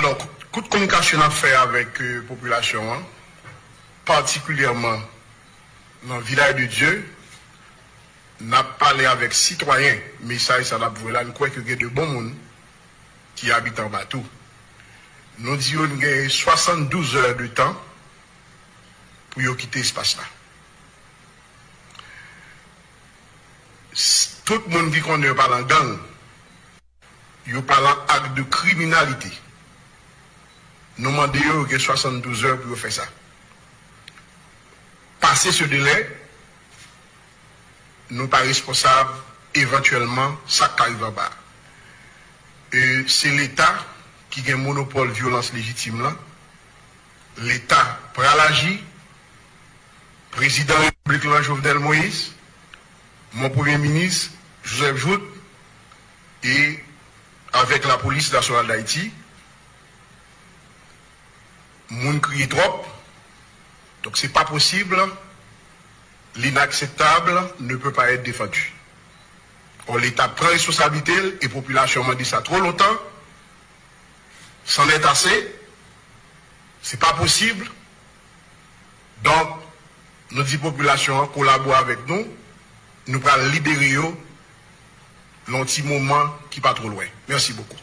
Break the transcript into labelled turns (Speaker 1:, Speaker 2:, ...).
Speaker 1: Alors, toute communication à faire avec la population, hein, particulièrement dans le village de Dieu, n'a parlé avec citoyens, mais ça n'a pas là, nous croyons qu'il y a de bons monde qui habitent en bateau. Nous disons qu'il y a 72 heures de temps pour quitter l'espace là. Tout le monde dit qu'on ne parle en gang, il parle en acte de criminalité. Nous demandons que 72 heures pour faire ça. Passer ce délai, nous pas responsables éventuellement ça qui arrive en bas. C'est l'État qui a un monopole de violence légitime là. L'État prend l'agir. Président de la République Jovenel Moïse, mon Premier ministre Joseph Jout et avec la police nationale d'Haïti, moun crie trop. Donc c'est pas possible. L'inacceptable ne peut pas être défendu. Or, l'État prend responsabilité et la population m'a dit ça trop longtemps. C'en est assez. C'est pas possible. Donc, nous dit population collabore avec nous. Nous allons libérer l'anti moment qui pas trop loin. Merci beaucoup.